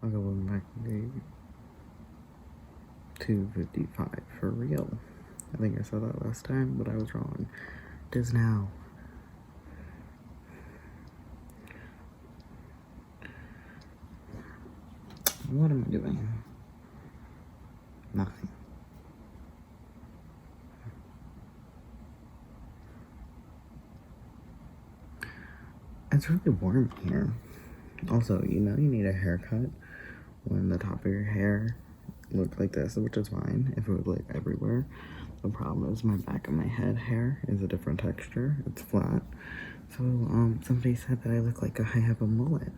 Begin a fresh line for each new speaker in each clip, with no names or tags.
I'll go back to 2:55 for real. I think I said that last time, but I was wrong. It is now. What am I doing? Nothing. It's really warm here. Also, you know you need a haircut when the top of your hair looks like this, which is fine if it was like everywhere. The problem is my back of my head hair is a different texture. It's flat. So somebody said that I look like I have a mullet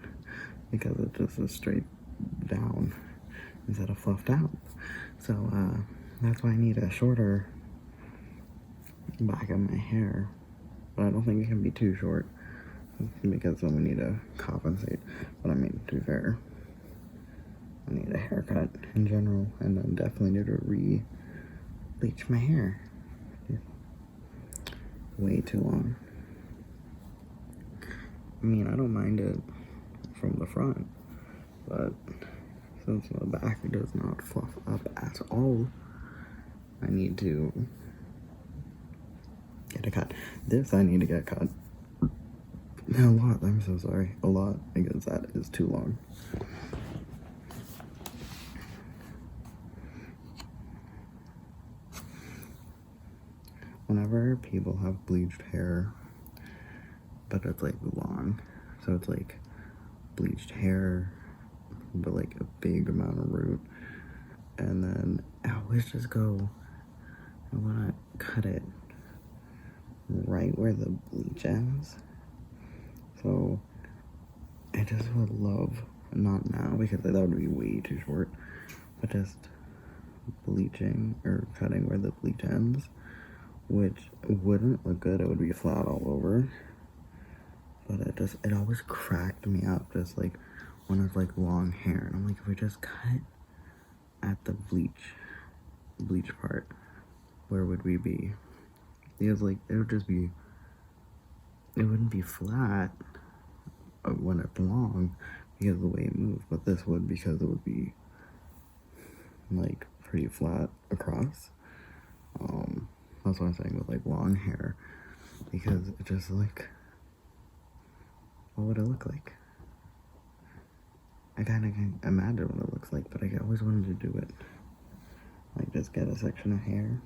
because it just is straight down instead of fluffed out. So that's why I need a shorter back of my hair. But I don't think it can be too short because then we need to compensate. But I mean, to be fair, I need a haircut in general, and then definitely need to bleach my hair. Way too long. I mean, I don't mind it from the front, but since the back does not fluff up at all, I need to get a cut. This I need to get cut. A lot, I'm so sorry. A lot, because that is too long. Whenever people have bleached hair, but it's like long, so it's like bleached hair, but like a big amount of root, and then I always just go, I want to cut it right where the bleach ends. So I just would love, not now because that would be way too short, but just bleaching or cutting where the bleach ends, which wouldn't look good. It would be flat all over, but it always cracked me up, just like when it's like long hair, and I'm like, if we just cut at the bleach part, where would we be? Because like it wouldn't be flat when it's long because of the way it moves, but this would, because it would be like pretty flat across. That's what I'm saying with like long hair, because it just like, what would it look like? I kind of can imagine what it looks like, but I always wanted to do it. Like just get a section of hair,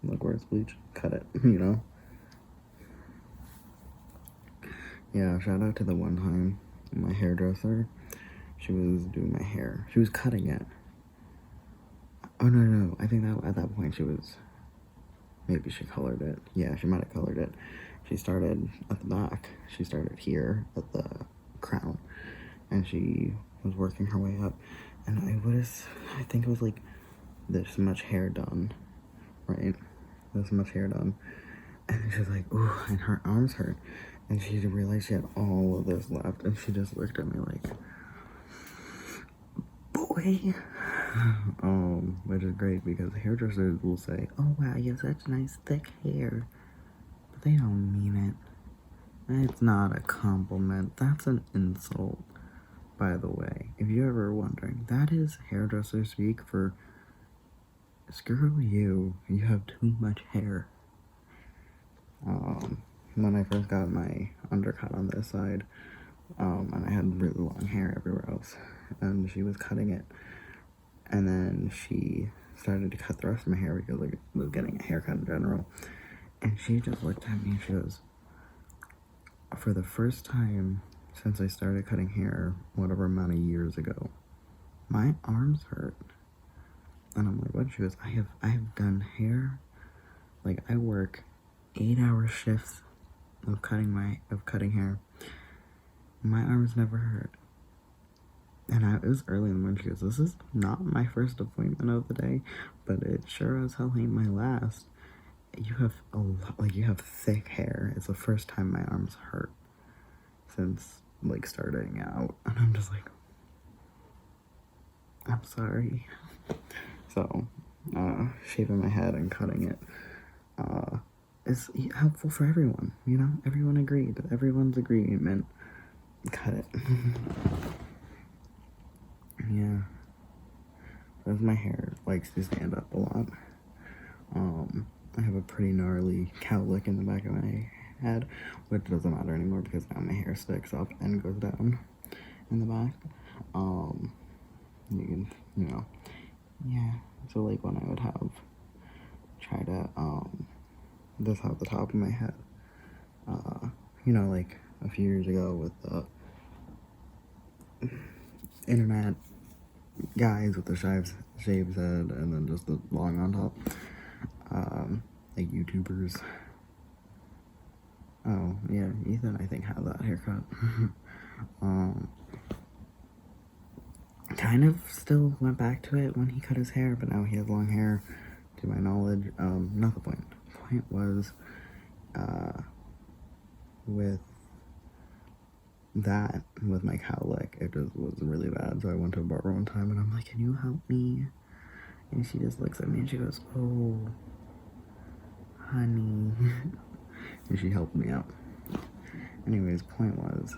look where it's bleached, cut it, you know? Yeah, shout out to the one time my hairdresser, she was doing my hair. She was cutting it. Oh, no, I think that at that point maybe she colored it. Yeah, she might have colored it. She started at the back. She started here at the crown, and she was working her way up. And I think it was like this much hair done, right? This much hair done. And she was like, ooh, and her arms hurt. And she realized she had all of this left, and she just looked at me like, boy. Which is great because hairdressers will say, oh wow, you have such nice thick hair, but they don't mean it. It's not a compliment. That's an insult, by the way. If you're ever wondering, that is hairdresser speak for screw you. You have too much hair. When I first got my undercut on this side, and I had really long hair everywhere else, and she was cutting it, and then she started to cut the rest of my hair because I was getting a haircut in general, and she just looked at me and she goes, for the first time since I started cutting hair, whatever amount of years ago, my arms hurt. And I'm like, what? She goes, I have done hair, like I work 8-hour shifts of cutting hair. My arms never hurt. And it was early in the morning. She goes, this is not my first appointment of the day, but it sure as hell ain't my last. You have a lot, like you have thick hair. It's the first time my arms hurt since like starting out. And I'm just like, I'm sorry. So, shaving my head and cutting it, is helpful for everyone, you know? Everyone agreed. Everyone's agreement. Cut it. yeah. As my hair likes to stand up a lot. I have a pretty gnarly cowlick in the back of my head, which doesn't matter anymore because now my hair sticks up and goes down in the back. You can, yeah. So like when I would try to, this out the top of my head, like a few years ago with the internet guys with the shaved head and then just the long on top, like YouTubers. Oh yeah, Ethan I think had that haircut. Kind of still went back to it when he cut his hair, but now he has long hair, to my knowledge. Not the point. The point was, with that, with my cowlick, it just was really bad. So I went to a barber one time and I'm like, can you help me? And she just looks at me and she goes, oh, honey. And she helped me out. Anyways, point was,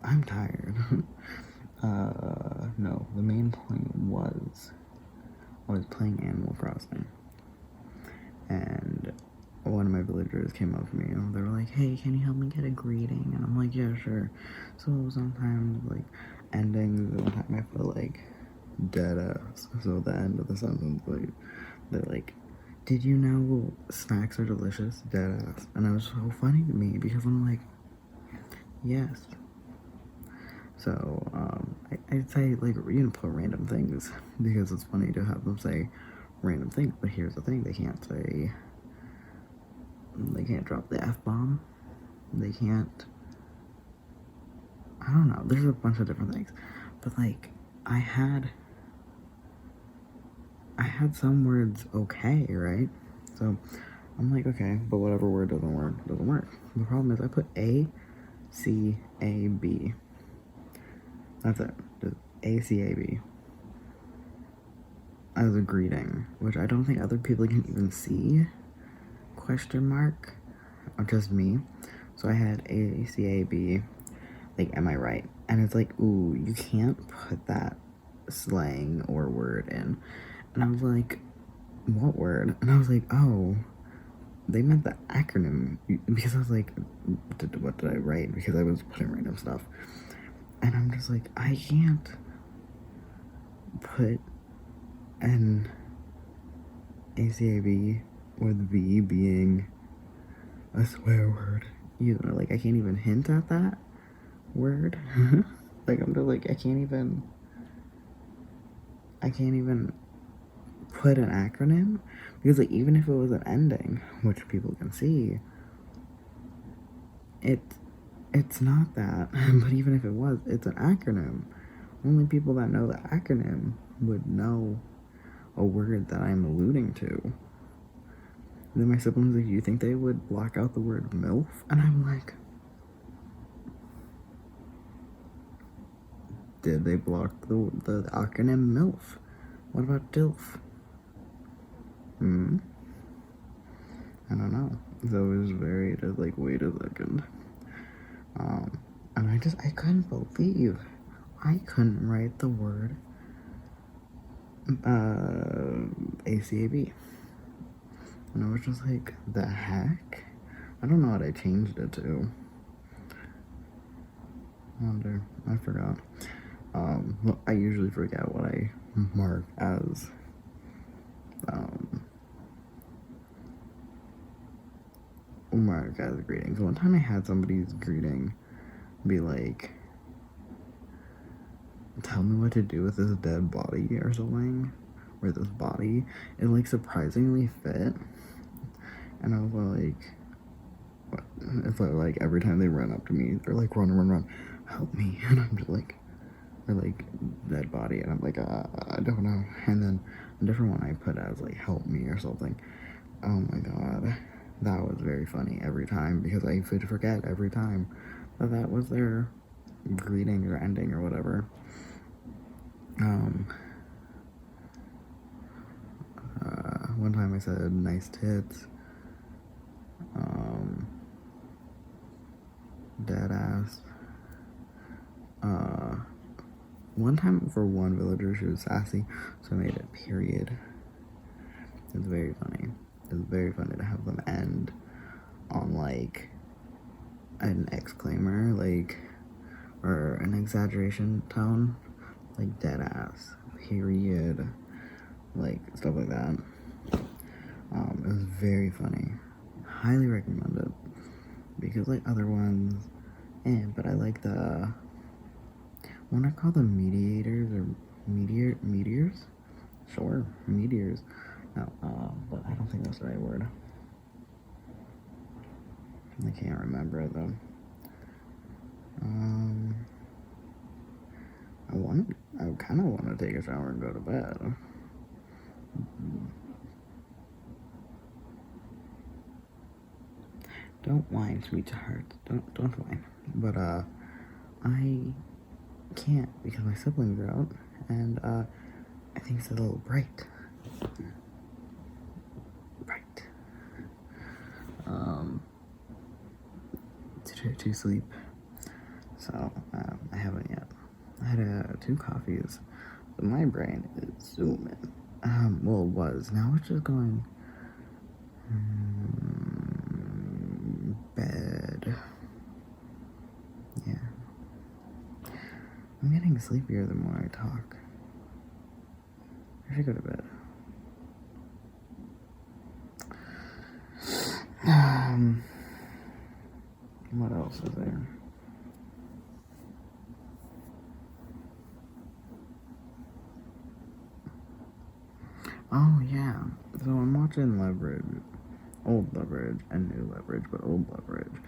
I'm tired. No, the main point was I was playing Animal Crossing, and one of my villagers came up to me and they were like, hey, can you help me get a greeting? And I'm like, yeah, sure. So sometimes, like, endings, one time I put, like, dead ass. So the end of the sentence, like, they're like, did you know snacks are delicious? Dead ass. And it was so funny to me because I'm like, yes. So, I'd say, like, you can put random things because it's funny to have them say random things, but here's the thing, they can't drop the F-bomb, they can't, I don't know, there's a bunch of different things, but, like, I had some words okay, right? So, I'm like, okay, but whatever word doesn't work. The problem is I put A, C, A, B. That's it. Just A-C-A-B. As a greeting, which I don't think other people can even see. Question mark. Or just me. So I had A-C-A-B. Like, am I right? And it's like, ooh, you can't put that slang or word in. And I was like, what word? And I was like, oh, they meant the acronym. Because I was like, what did I write? Because I was putting random stuff. And I'm just like, I can't put an ACAB with V being a swear word either. Like, I can't even hint at that word. Like, I'm just like, I can't even put an acronym because, like, even if it was an ending, which people can see, it's not that. But even if it was, it's an acronym. Only people that know the acronym would know a word that I'm alluding to. And then my siblings like, you think they would block out the word MILF? And I'm like, did they block the acronym MILF? What about DILF? I don't know. So it was very just like, wait a second. And I couldn't believe I couldn't write the word ACAB. And I was just like, the heck? I don't know what I changed it to. I wonder. I forgot. Well, I usually forget what I mark as greetings. One time I had somebody's greeting be like, tell me what to do with this dead body or something, or this body. It like surprisingly fit, and I was like, what? It's like every time they run up to me, they're like, run, help me, and I'm just like, they're like, dead body, and I'm like, I don't know. And then a different one I put as like, help me or something. Oh my god, that was very funny every time because I could forget every time that was their greeting or ending or whatever. One time I said nice tits, dead ass, one time for one villager, she was sassy, so I made it period. It's very funny. It's very funny to have them end on like an exclaimer, like, or an exaggeration tone, like dead ass, period, like stuff like that. It was very funny. Highly recommend it, because like other ones, but I like the one I call them mediators or meteors. Sure, meteors. No, but I don't think that's the right word. I can't remember it though. I kind of want to take a shower and go to bed. Don't whine, sweetheart. Don't whine. But I can't because my siblings are out, and I think it's a little bright. To sleep. So I haven't yet. I had 2 coffees. But my brain is zooming. Well, it was. Now it's just going. Bed. Yeah. I'm getting sleepier the more I talk. I should go to bed. What else is there? Oh yeah. So I'm watching Leverage. Old Leverage and New Leverage, but Old Leverage.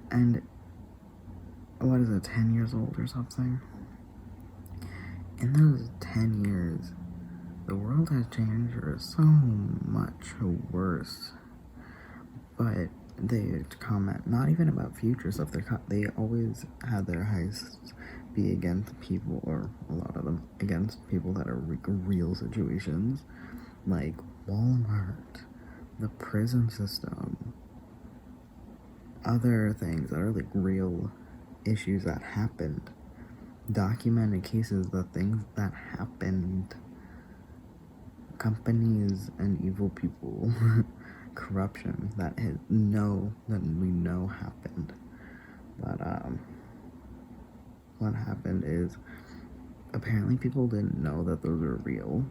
And what is it, 10 years old or something? In those 10 years, the world has changed for so much worse. But they comment not even about future stuff. They always had their heists be against people, or a lot of them against people that are real situations, like Walmart, the prison system, other things that are like real issues that happened, documented cases, the things that happened, companies and evil people, corruption that we know happened. But what happened is apparently people didn't know that those were real.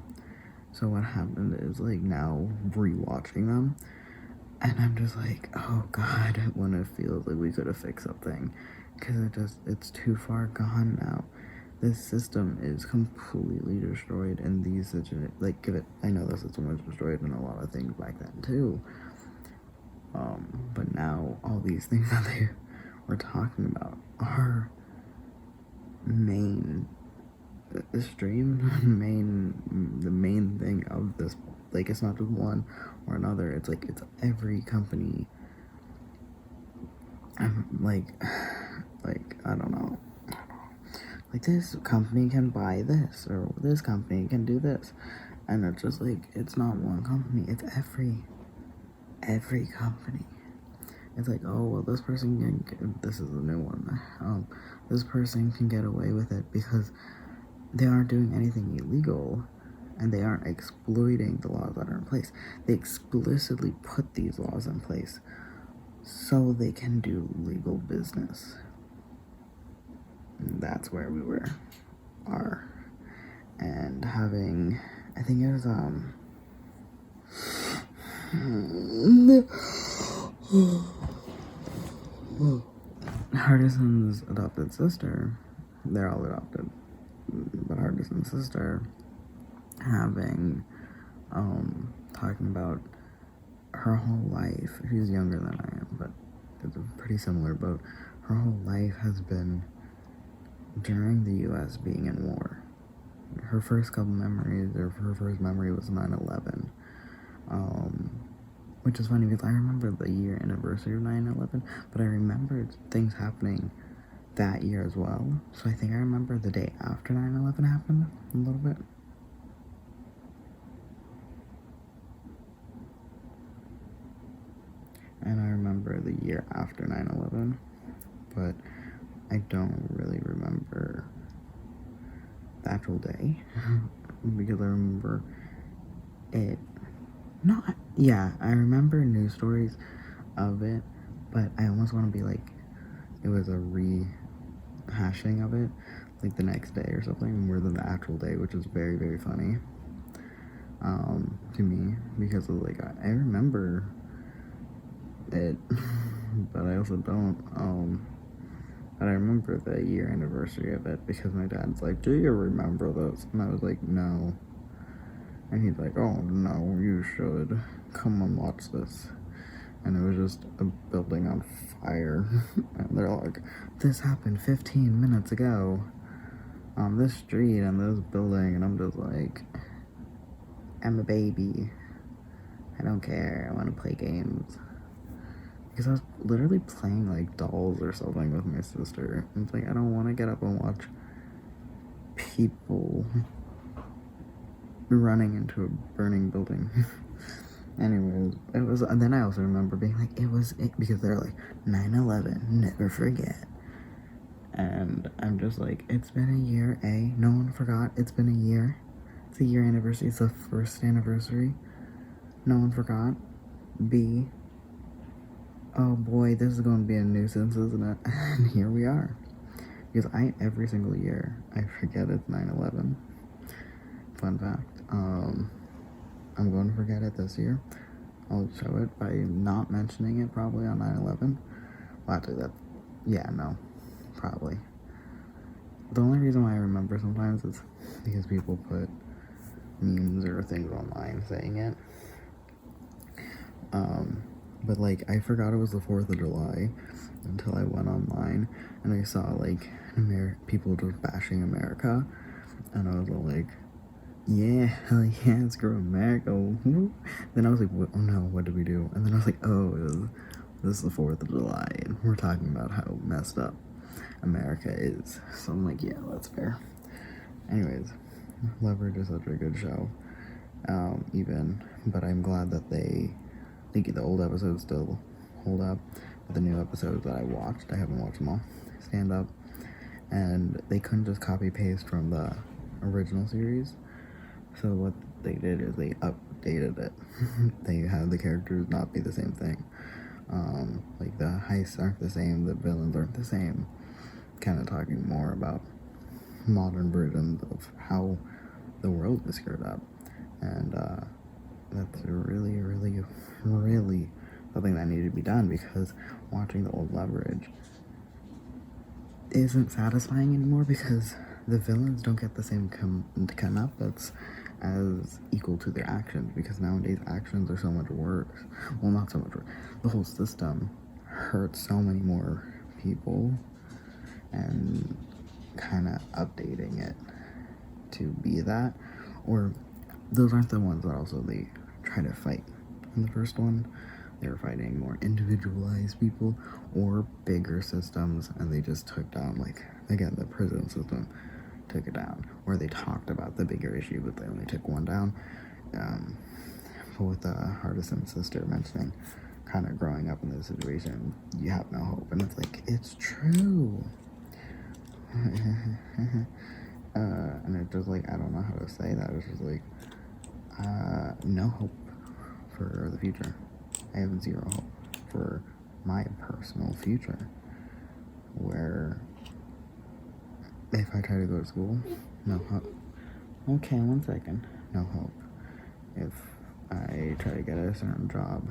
So what happened is, like, now rewatching them, and I'm just like, oh god, when it feels like we could have fixed something, because it's too far gone now. This system is completely destroyed, and these situations, like, I know the system was destroyed in a lot of things back then too, but now all these things that they were talking about are the main thing of this. Like, it's not just one or another, it's like it's every company. Like I don't know, like this company can buy this, or this company can do this, and it's just like, it's not one company, it's every company. It's like, oh well, this person this is a new one, this person can get away with it because they aren't doing anything illegal, and they aren't exploiting the laws that are in place. They explicitly put these laws in place so they can do legal business. And that's where we are. And having, I think it was Hardison's adopted sister, they're all adopted, but Hardison's sister having talking about her whole life. She's younger than I am, but it's a pretty similar boat. Her whole life has been during the US being in war. Her first couple memories, or her first memory, was 9/11, which is funny because I remember the year anniversary of 9/11, but I remembered things happening that year as well. So I think I remember the day after 9/11 happened a little bit. And I remember the year after 9/11, but I don't really remember the actual day, because I remember it. No, yeah, I remember news stories of it, but I almost want to be like, it was a rehashing of it, like the next day or something, more than the actual day, which is very, very funny, to me, because of, like, I remember it, but I also don't, but I remember the year anniversary of it, because my dad's like, do you remember this? And I was like, no. And he's like, oh no, you should come and watch this. And it was just a building on fire. And they're like, this happened 15 minutes ago on this street and this building. And I'm just like, I'm a baby. I don't care. I want to play games. Because I was literally playing like dolls or something with my sister. And it's like, I don't want to get up and watch people running into a burning building. Anyways, it was, and then I also remember being like, because they're like, 9/11, never forget. And I'm just like, it's been a year, A, no one forgot, it's been a year. It's a year anniversary, it's the first anniversary. No one forgot. B, oh boy, this is going to be a nuisance, isn't it? And here we are. Because every single year, I forget it's 9/11. Fun fact. I'm going to forget it this year. I'll show it by not mentioning it probably on 9/11. Well, actually, probably. The only reason why I remember sometimes is because people put memes or things online saying it. But like, I forgot it was the 4th of July until I went online and I saw like people just bashing America, and I was all like, yeah, hell yeah, screw America. Then I was like, oh no, what did we do? And then I was like, oh, this is the 4th of July, and we're talking about how messed up America is. So I'm like, yeah, that's fair. Anyways, Leverage is such a good show. But I'm glad that the old episodes still hold up. But the new episodes that I watched, I haven't watched them all, stand up. And they couldn't just copy paste from the original series. So what they did is they updated it. They had the characters not be the same thing. Like the heists aren't the same, the villains aren't the same. Kind of talking more about modern versions of how the world is screwed up. And that's really, really, really something that needed to be done, because watching the old Leverage isn't satisfying anymore, because the villains don't get the same comeuppance as equal to their actions, because nowadays actions are so much worse. Well, not so much worse. The whole system hurts so many more people, and kind of updating it to be that. Or those aren't the ones that also they try to fight. In the first one, they were fighting more individualized people or bigger systems, and they just took down, like, again, the prison system took it down, or they talked about the bigger issue, but they only took one down. But with the Hardison sister mentioning kind of growing up in this situation, you have no hope, and it's like, it's true. And it's just like, I don't know how to say that. It's just like, no hope for the future. I have zero hope for my personal future, where if I try to go to school, no hope. Okay, 1 second. No hope. If I try to get a certain job,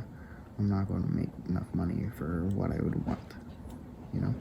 I'm not going to make enough money for what I would want, you know?